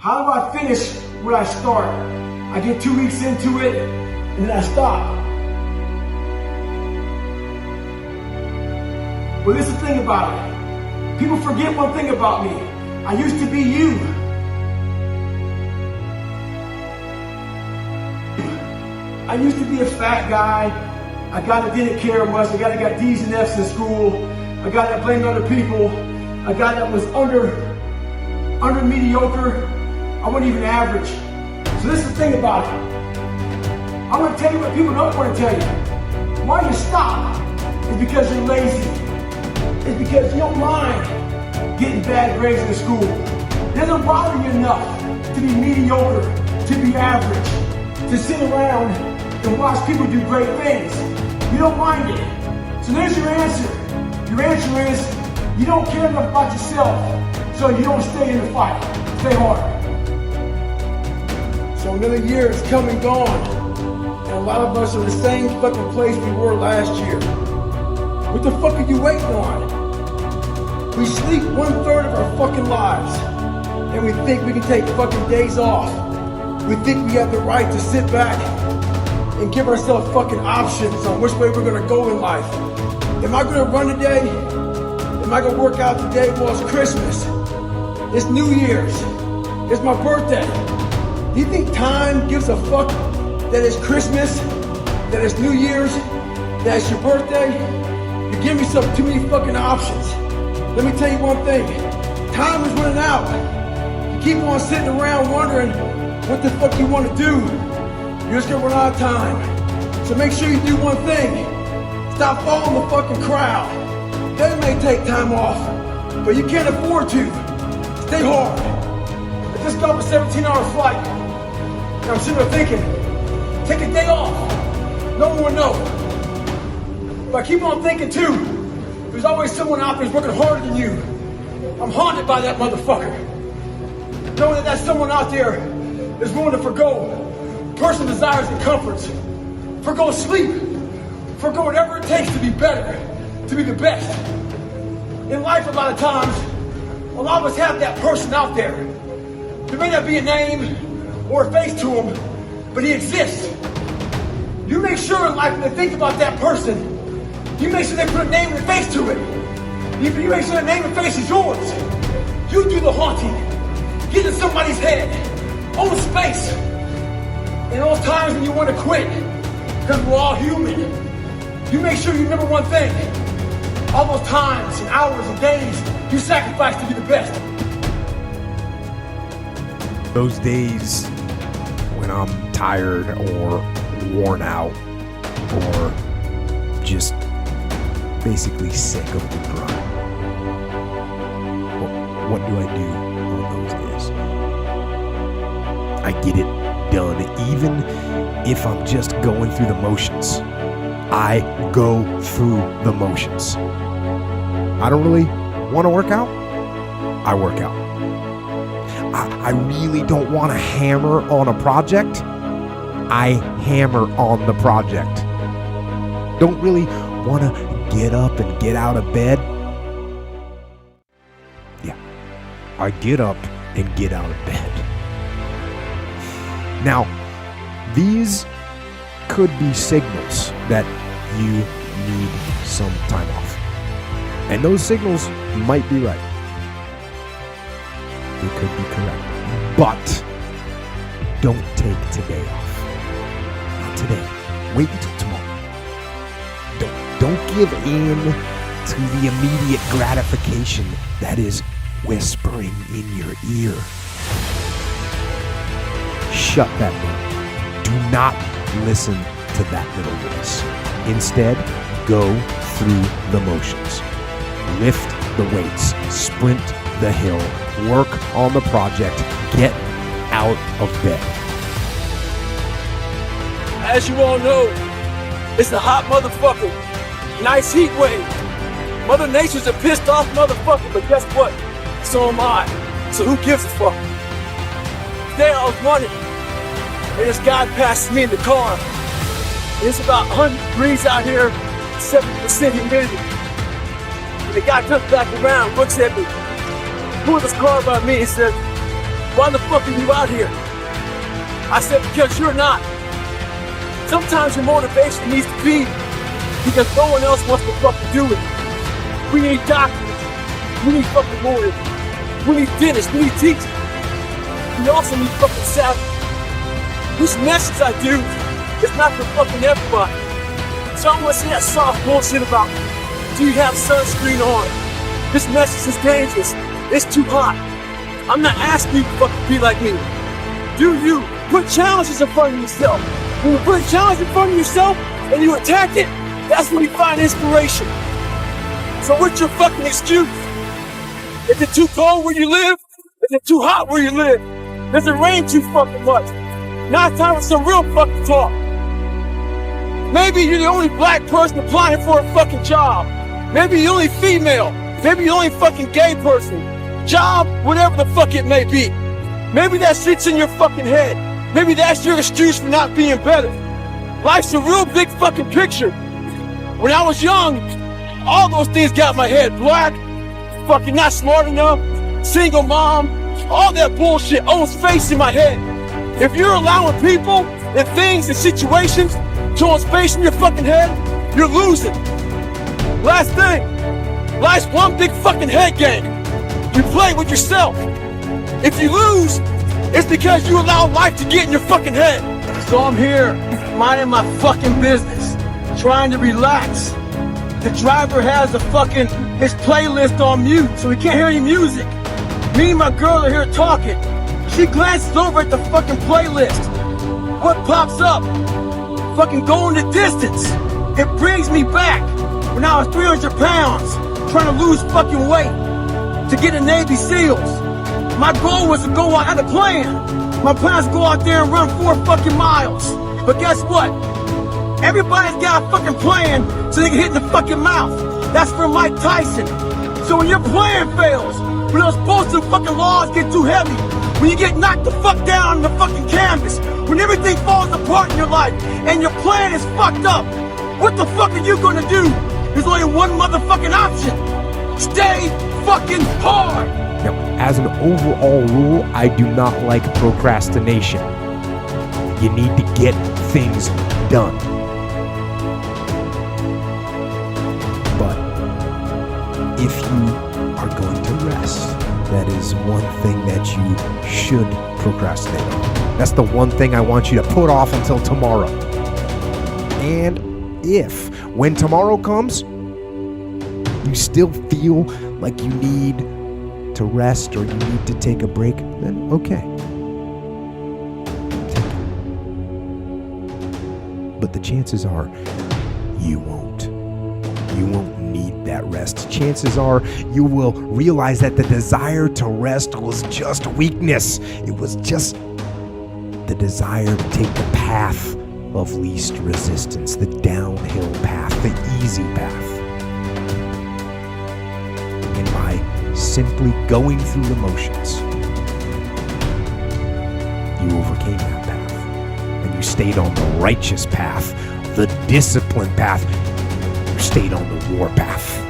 How do I finish what I start? I get 2 weeks into it, and then I stop. Well, this is the thing about it. People forget one thing about me. I used to be you. I used to be a fat guy, a guy that didn't care much, a guy that got D's and F's in school, a guy that blamed other people, a guy that was under mediocre. I wasn't even average. So this is the thing about it. I'm going to tell you what people don't want to tell you. Why you stop is because you're lazy. It's because you don't mind getting bad grades in school. It doesn't bother you enough to be mediocre, to be average, to sit around and watch people do great things. You don't mind it. So there's your answer. Your answer is you don't care enough about yourself, so you don't stay in the fight. Stay hard. So another year is come and gone, and a lot of us are in the same fucking place we were last year. What the fuck are you waiting on? We sleep 1/3 of our fucking lives, and we think we can take fucking days off. We think we have the right to sit back and give ourselves fucking options on which way we're gonna go in life. Am I gonna run today? Am I gonna work out today? Well, it's Christmas. It's New Year's. It's my birthday. Do you think time gives a fuck that it's Christmas, that it's New Year's, that it's your birthday? You give yourself too many fucking options. Let me tell you one thing. Time is running out. You keep on sitting around wondering what the fuck you want to do. You're just gonna run out of time. So make sure you do one thing. Stop following the fucking crowd. They may take time off, but you can't afford to. Stay hard. I just got off a 17-hour flight. And I'm sitting there thinking, take a day off. No one will know. But I keep on thinking too, there's always someone out there who's working harder than you. I'm haunted by that motherfucker. Knowing that someone out there is willing to forgo personal desires and comforts, forgo sleep, forgo whatever it takes to be better, to be the best. In life, a lot of times, a lot of us have that person out there. There may not be a name or a face to him, but he exists. You make sure in life when they think about that person, you make sure they put a name and a face to it. You make sure that name and face is yours. You do the haunting. Get in somebody's head. Own space. In those times when you want to quit, because we're all human, you make sure you remember one thing. All those times and hours and days you sacrifice to be the best. Those days when I'm tired or worn out or just basically sick of the grind. What do I do on those days? I get it done, even if I'm just going through the motions. I go through the motions. I don't really want to work out. I work out. I really don't want to hammer on a project. I hammer on the project. Don't really want to get up and get out of bed. Yeah, I get up and get out of bed. Now, these could be signals that you need some time off. And those signals might be right. They could be correct. But don't take today off. Not today. Wait until tomorrow. Don't give in to the immediate gratification that is whispering in your ear. Shut that door. Do not listen to that little voice. Instead, go through the motions. Lift the weights, sprint the hill, work on the project, get out of bed. As you all know, it's a hot motherfucker. Nice heat wave. Mother Nature's a pissed off motherfucker, but guess what? So am I. So who gives a fuck? Today I was running, and this guy passed me in the car. It's about 100 degrees out here, 70% humidity. And the guy comes back around, looks at me, pulls his car by me and says, Why the fuck are you out here? I said, because you're not. Sometimes your motivation needs to be because no one else wants to fucking do it. We need doctors. We need fucking lawyers. We need dentists. We need teachers. We also need fucking savages. This message I do is not for fucking everybody. So I don't want to see that soft bullshit about, do you have sunscreen on? This message is dangerous. It's too hot. I'm not asking you to fucking be like me. Do you put challenges in front of yourself? When you put a challenge in front of yourself and you attack it, that's when you find inspiration. So what's your fucking excuse? Is it too cold where you live? Is it too hot where you live? Does it rain too fucking much? Now it's time for some real fucking talk. Maybe you're the only black person applying for a fucking job. Maybe you're the only female. Maybe you're the only fucking gay person. Job, whatever the fuck it may be. Maybe that shit's in your fucking head. Maybe that's your excuse for not being better. Life's a real big fucking picture. When I was young, all those things got in my head. Black, fucking not smart enough, single mom, all that bullshit owns space in my head. If you're allowing people and things and situations to own space in your fucking head, you're losing. Last thing, life's one big fucking head game. You play with yourself. If you lose, it's because you allow life to get in your fucking head. So I'm here, minding my fucking business, trying to relax. The driver has his playlist on mute, so he can't hear any music. Me and my girl are here talking. She glances over at the fucking playlist. What pops up? Fucking Going the Distance. It brings me back when I was 300 pounds, trying to lose fucking weight to get in Navy SEALs. My goal was to go out, I had a plan. My plan was to go out there and run 4 fucking miles. But guess what? Everybody's got a fucking plan so they can hit in the fucking mouth. That's for Mike Tyson. So when your plan fails, when those postal fucking laws get too heavy, when you get knocked the fuck down on the fucking canvas, when everything falls apart in your life and your plan is fucked up, what the fuck are you gonna do? There's only one motherfucking option. Stay fucking hard. Now, as an overall rule, I do not like procrastination. You need to get things done. But if you are going to rest, that is one thing that you should procrastinate on. That's the one thing I want you to put off until tomorrow. And if, when tomorrow comes, you still feel like you need to rest or you need to take a break, then okay. Take it. But the chances are you won't. You won't need that rest. Chances are you will realize that the desire to rest was just weakness. It was just the desire to take the path of least resistance, the downhill path, the easy path. And by simply going through the motions, you overcame that path. And you stayed on the righteous path, the disciplined path. You stayed on the war path.